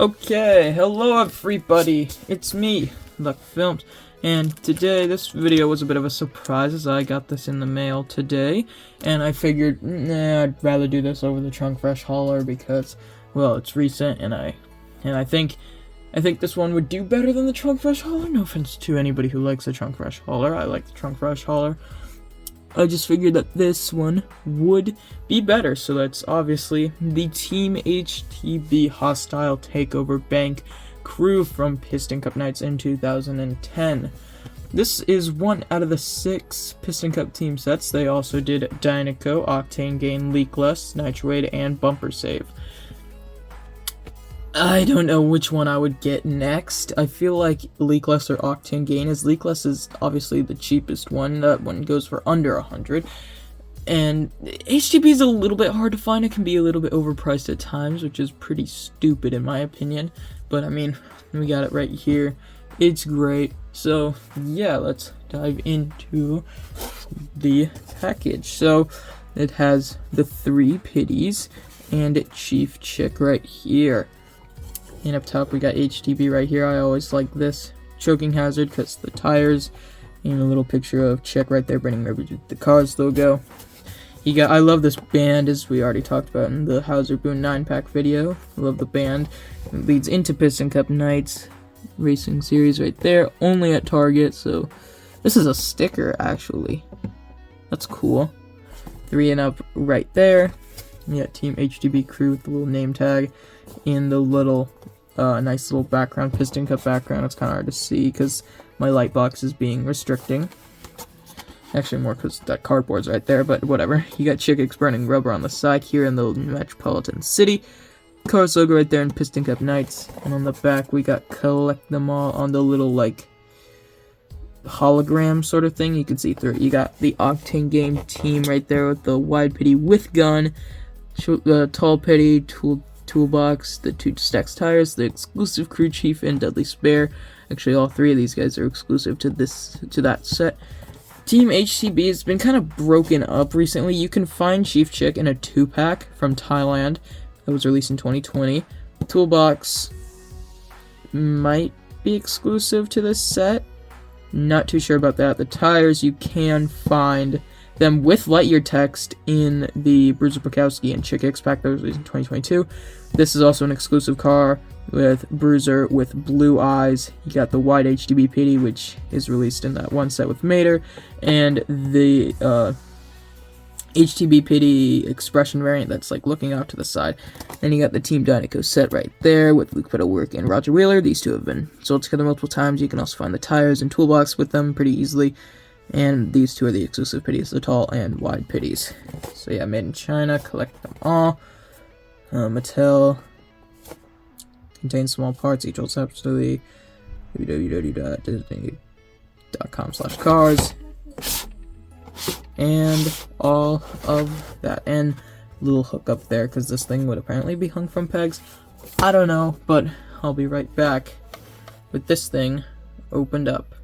Okay, hello everybody, it's me, Luck Films, and today this video was a bit of a surprise as I got this in the mail today, and I figured, I'd rather do this over the Trunk Fresh hauler because, well, it's recent, and I think this one would do better than the Trunk Fresh hauler. No offense to anybody who likes the Trunk Fresh hauler, I like the Trunk Fresh hauler. I just figured that this one would be better, so that's obviously the Team HTB Hostile Takeover Bank crew from Piston Cup Nights in 2010. This is one out of the 6 Piston Cup team sets. They also did Dynaco, Octane Gain, Leakless, Nitroid, and Bumper Save. I don't know which one I would get next. I feel like Leakless or Octane Gain, as Leakless is obviously the cheapest one. That one goes for under 100. And HTB is a little bit hard to find. It can be a little bit overpriced at times, which is pretty stupid in my opinion. But I mean, we got it right here. It's great. So yeah, let's dive into the package. So it has the 3 pitties and Chief Chick right here. And up top we got HTB right here. I always like this choking hazard because the tires, and a little picture of Chick right there bringing over the Cars logo. I love this band, as we already talked about in the Hauser Boone 9-pack video. I love the band. It leads into Piston Cup Nights Racing Series right there, only at Target. So this is a sticker actually. That's cool. 3 and up right there. You got Team HTB crew with the little name tag in the little nice little background, Piston Cup background. It's kind of hard to see because my light box is being restricting. Actually more because that cardboard's right there, but whatever. You got Chick burning rubber on the side here in the Metropolitan City. Cars logo right there in Piston Cup Nights. And on the back we got Collect Them All on the little like hologram sort of thing. You can see through it. You got the Octane Game team right there with the wide pitty with gun, tall pitty, toolbox, the 2 stacks tires, the exclusive crew chief, and Deadly Spare. Actually, all 3 of these guys are exclusive to that set. Team HTB has been kind of broken up recently. You can find Chief Chick in a 2-pack from Thailand that was released in 2020. Toolbox might be exclusive to this set. Not too sure about that. The tires, you can find them with Lightyear text in the Bruiser Bukowski and Chick X pack that was released in 2022. This is also an exclusive car with Bruiser with blue eyes. You got the wide HTB PD, which is released in that one set with Mater, and the HTB PD expression variant that's like looking out to the side. Then you got the Team Dynaco set right there with Luke Petalwork and Roger Wheeler. These 2 have been sold together multiple times. You can also find the tires and toolbox with them pretty easily. And these 2 are the exclusive pitties, the tall and wide pitties. So yeah, made in China, collect them all. Mattel contains small parts, each holds separately. www.disney.com/cars. And all of that. And little hook up there, because this thing would apparently be hung from pegs. I don't know, but I'll be right back with this thing opened up.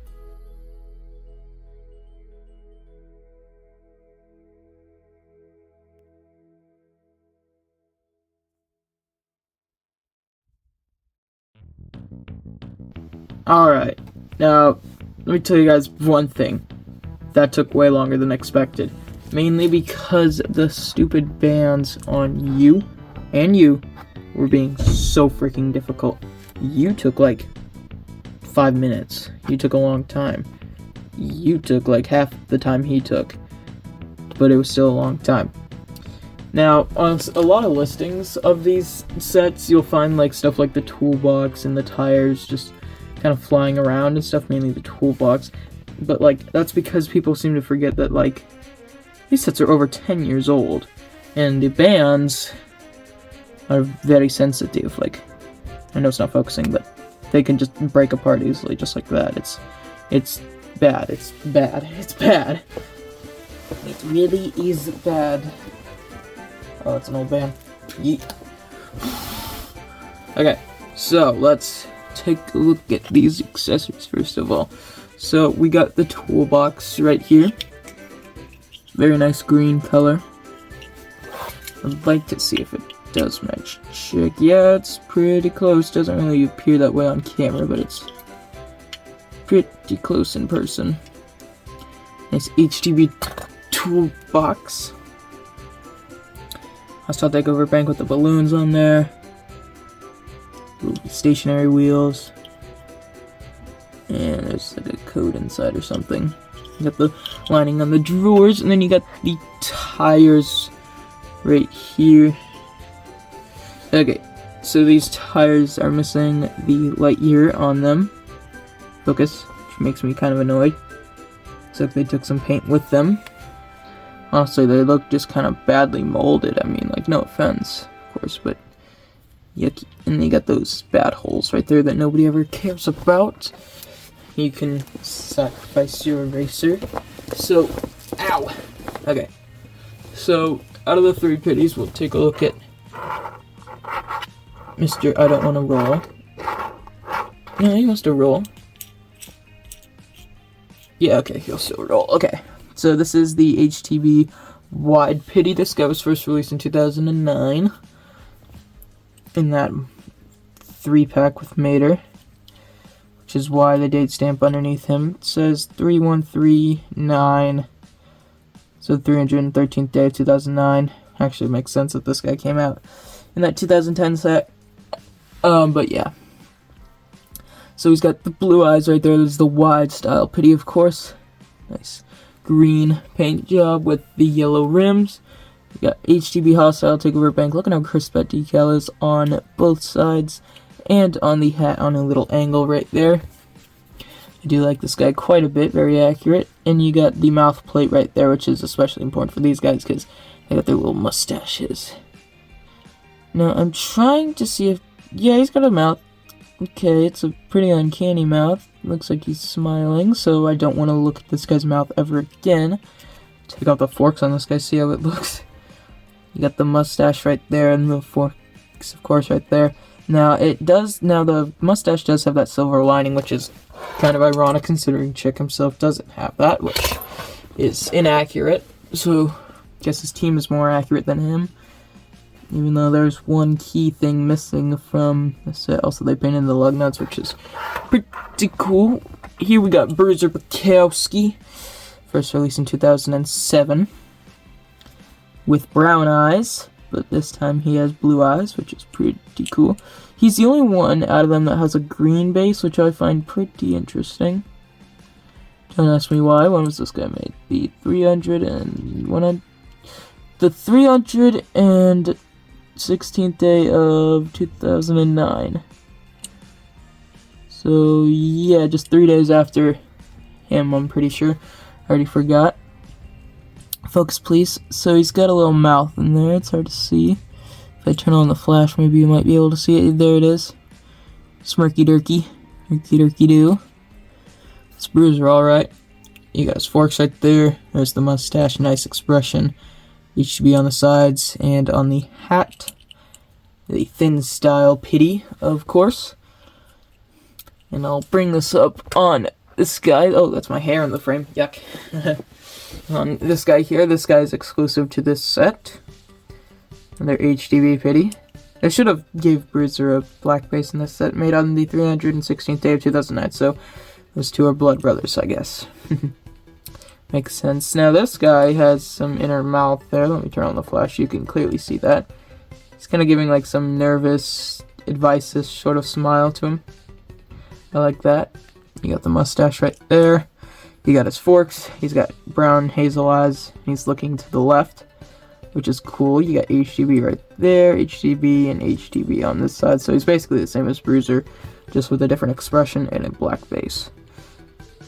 Alright, now let me tell you guys one thing. That took way longer than expected. Mainly because the stupid bands on you and you were being so freaking difficult. You took like 5 minutes. You took a long time. You took like half the time he took. But it was still a long time. Now, on a lot of listings of these sets, you'll find like stuff like the toolbox and the tires just kind of flying around and stuff, mainly the toolbox. But like, that's because people seem to forget that like, these sets are over 10 years old. And the bands are very sensitive. Like, I know it's not focusing, but they can just break apart easily, just like that. It's bad. It's bad. It's bad. It really is bad. Oh, that's an old band. Yeet. Okay, so let's take a look at these accessories first of all. So we got the toolbox right here. Very nice green color. I'd like to see if it does match Chick. Yeah, it's pretty close. Doesn't really appear that way on camera, but it's pretty close in person. Nice HTB toolbox. Hostile takeover bank with the balloons on there. Little stationary wheels. And there's like a code inside or something. You got the lining on the drawers, and then you got the tires right here. Okay, so these tires are missing the light year on them. Focus, which makes me kind of annoyed. Looks like they took some paint with them. Honestly, they look just kind of badly molded. I mean, like, no offense, of course, but yucky. And you got those bad holes right there that nobody ever cares about. You can sacrifice your eraser. So, ow! Okay. So, out of the 3 pitties, we'll take a look at Mr. I don't want to roll. No, he wants to roll. Yeah, okay, he'll still roll. Okay. So this is the HTB Wide Pity. This guy was first released in 2009. In that 3-pack with Mater. Which is why the date stamp underneath him. It says 3139. So 313th day of 2009. Actually, it makes sense that this guy came out in that 2010 set. But yeah. So he's got the blue eyes right there. There's the wide style pity, of course. Nice green paint job with the yellow rims. We got HTB Hostile Takeover Bank. Look at how crisp that decal is on both sides. And on the hat on a little angle right there. I do like this guy quite a bit. Very accurate. And you got the mouth plate right there, which is especially important for these guys because they got their little mustaches. Now, I'm trying to see if... Yeah, he's got a mouth. Okay, it's a pretty uncanny mouth. Looks like he's smiling, so I don't want to look at this guy's mouth ever again. Take out the forks on this guy, see how it looks. You got the mustache right there, and the forks, of course, right there. Now, the mustache does have that silver lining, which is kind of ironic considering Chick himself doesn't have that, which is inaccurate. So, I guess his team is more accurate than him. Even though there's one key thing missing from the set. Also, they painted the lug nuts, which is pretty cool. Here we got Bruiser Bukowski. First released in 2007. With brown eyes. But this time he has blue eyes, which is pretty cool. He's the only one out of them that has a green base, which I find pretty interesting. Don't ask me why. When was this guy made? The 316th day of 2009. So, yeah, just 3 days after him, I'm pretty sure. I already forgot. Focus, please. So, he's got a little mouth in there. It's hard to see. If I turn on the flash, maybe you might be able to see it. There it is. Smirky Durky. Smirky Durky Doo. This Bruiser, alright. You got his forks right there. There's the mustache. Nice expression. HTB on the sides and on the hat. The thin style pity, of course. And I'll bring this up on this guy. Oh, that's my hair in the frame. Yuck. On this guy here. This guy is exclusive to this set. Another HTB pity. I should have gave Bruiser a black base in this set. Made on the 316th day of 2009. So those two are blood brothers, I guess. Makes sense. Now this guy has some inner mouth there. Let me turn on the flash. You can clearly see that. He's kind of giving like some nervous, advice-ish sort of smile to him. I like that. You got the mustache right there. He got his forks. He's got brown hazel eyes. He's looking to the left, which is cool. You got HTB right there, HTB and HTB on this side. So he's basically the same as Bruiser, just with a different expression and a black base.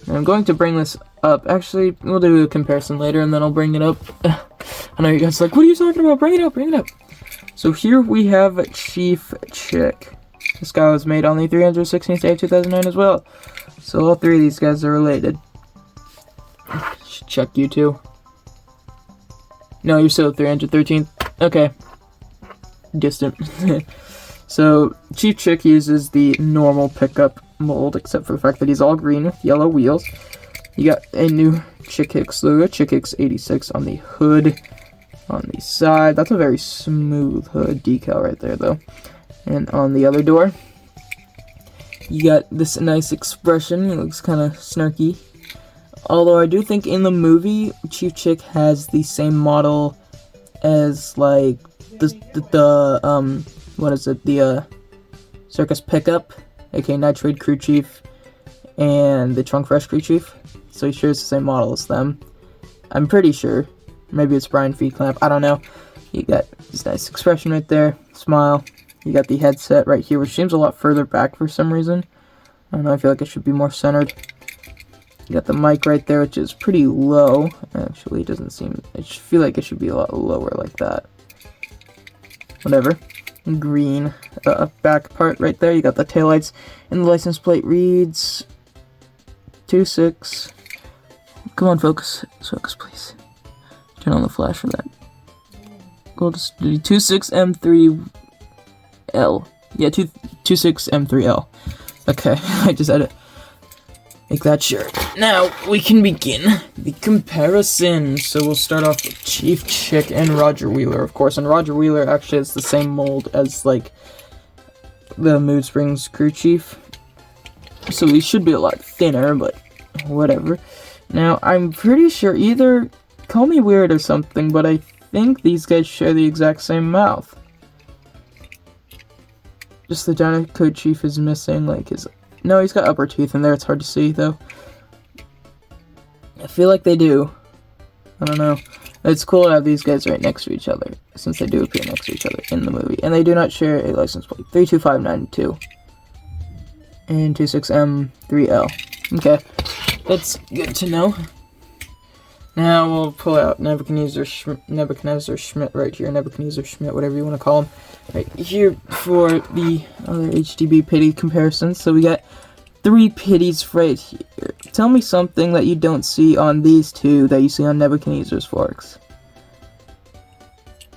And I'm going to bring this up. Actually, we'll do a comparison later, and then I'll bring it up. I know you guys are like, what are you talking about? Bring it up, bring it up. So here we have Chief Chick. This guy was made on the 316th day of 2009 as well. So all three of these guys are related. Should check you too. No, you're still 313th. Okay. Distant. So, Chief Chick uses the normal pickup mold, except for the fact that he's all green with yellow wheels. You got a new Chick Hicks logo, Chick Hicks 86 on the hood. on the side. That's a very smooth hood decal right there, though. And on the other door, you got this nice expression. It looks kind of snarky. Although I do think in the movie, Chief Chick has the same model as like the what is it? The Circus Pickup, aka Nitrate Crew Chief, and the Trunk Fresh Crew Chief. So he shares the same model as them. I'm pretty sure. Maybe it's Brian Feet Clamp. I don't know. You got this nice expression right there. Smile. You got the headset right here, which seems a lot further back for some reason. I don't know. I feel like it should be more centered. You got the mic right there, which is pretty low. Actually, it doesn't seem... I feel like it should be a lot lower like that. Whatever. Green back part right there. You got the taillights. And the license plate reads... 26... Come on, focus. Focus, please. Turn on the flash for that. We'll just do 26M3L. Yeah, 26M3L. Okay, I just had to make that sure. Now, we can begin the comparison. So we'll start off with Chief Chick and Roger Wheeler, of course. And Roger Wheeler actually has the same mold as, like, the Mood Springs crew chief. So he should be a lot thinner, but whatever. Now, I'm pretty sure either, call me weird or something, but I think these guys share the exact same mouth. Just the giant code chief is missing, like, his... No, he's got upper teeth in there, it's hard to see, though. I feel like they do. I don't know. It's cool to have these guys right next to each other, since they do appear next to each other in the movie. And they do not share a license plate. 32592. And 26M3L. Okay. That's good to know. Now we'll pull out Nebuchadnezzar Schmidt right here, Nebuchadnezzar Schmidt, whatever you want to call him, right here for the other HTB pity comparison. So we got 3 pitties right here. Tell me something that you don't see on these two that you see on Nebuchadnezzar's forks.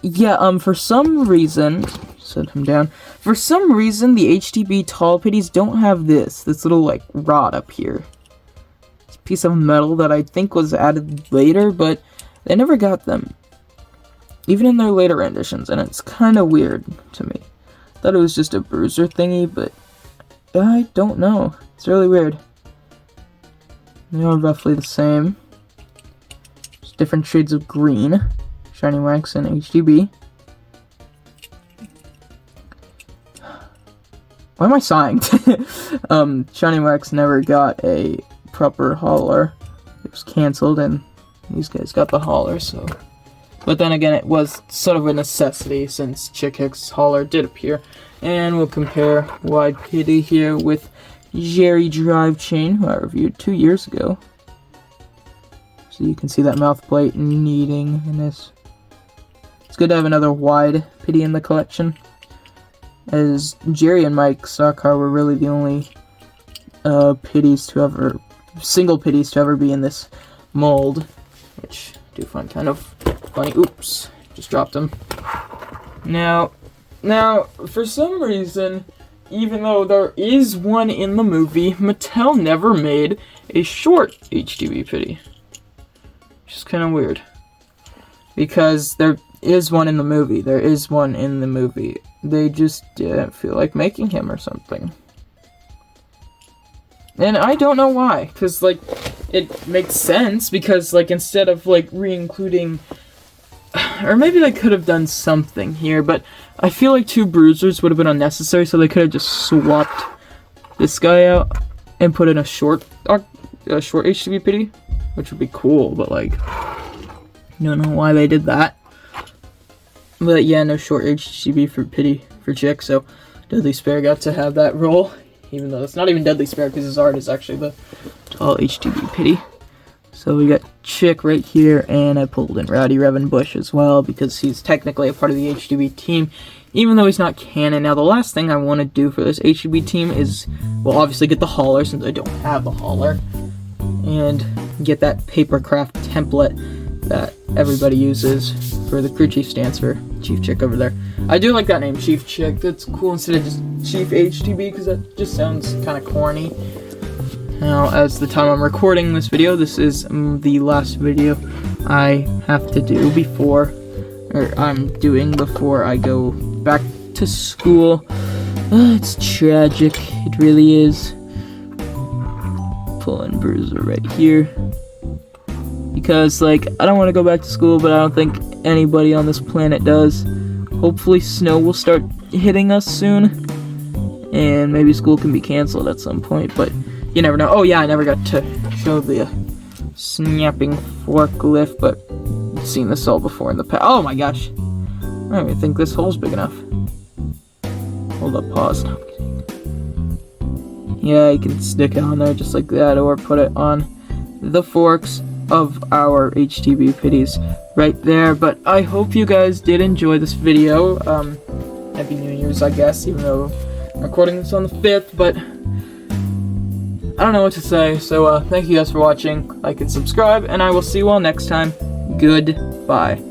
Yeah, for some reason, set him down. For some reason, the HTB tall pitties don't have this little, like, rod up here. Piece of metal that I think was added later, but they never got them, even in their later renditions, and it's kind of weird to me. Thought it was just a bruiser thingy, but I don't know. It's really weird. They are roughly the same, just different shades of green. Shiny Wax and HTB. Why am I sighing? Shiny Wax never got a proper hauler. It was cancelled, and these guys got the hauler, so... But then again, it was sort of a necessity, since Chick Hicks' hauler did appear. And we'll compare Wide Pitty here with Jerry Drive Chain, who I reviewed 2 years ago. So you can see that mouth plate needing in this. It's good to have another Wide Pitty in the collection, as Jerry and Mike Sarkar were really the only pitties to ever... single pitties to ever be in this mold, which I do find kind of funny. Oops, just dropped them. Now, for some reason, even though there is one in the movie, Mattel never made a short HTB pitty, which is kind of weird, because there is one in the movie. They just didn't feel like making him or something. And I don't know why, because, like, it makes sense, because, like, instead of, like, re-including, or maybe they could have done something here, but I feel like 2 bruisers would have been unnecessary, so they could have just swapped this guy out and put in a short HTB pitty, which would be cool, but, like, don't know why they did that. But, yeah, no short HTB for pitty for Chick, so Dudley Spare got to have that role. Even though it's not even Deadly Spare, because his art is actually the tall HTB pitty. So we got Chick right here, and I pulled in Rowdy Revan Bush as well, because he's technically a part of the HTB team, even though he's not canon. Now, the last thing I want to do for this HTB team is, well, obviously get the hauler, since I don't have the hauler, and get that papercraft template that everybody uses for the crew chief stance for Chief Chick over there. I do like that name, Chief Chick. That's cool instead of just Chief HTB, because that just sounds kind of corny. Now, as the time I'm recording this video, this is the last video I have to do before or I'm doing before I go back to school. It's tragic, it really is. Pull in Bruiser right here. Because, like, I don't want to go back to school, but I don't think anybody on this planet does. Hopefully snow will start hitting us soon, and maybe school can be canceled at some point, but you never know. Oh yeah, I never got to show the snapping forklift, but I've seen this all before in the past. Oh my gosh. I don't even think this hole's big enough. Hold up, pause. No, I'm kidding. Yeah, you can stick it on there just like that, or put it on the forks of our HTB pitties right there. But I hope you guys did enjoy this video. Happy New Year's, I guess, even though I'm recording this on the 5th, but I don't know what to say. So thank you guys for watching, like and subscribe, and I will see you all next time. Goodbye.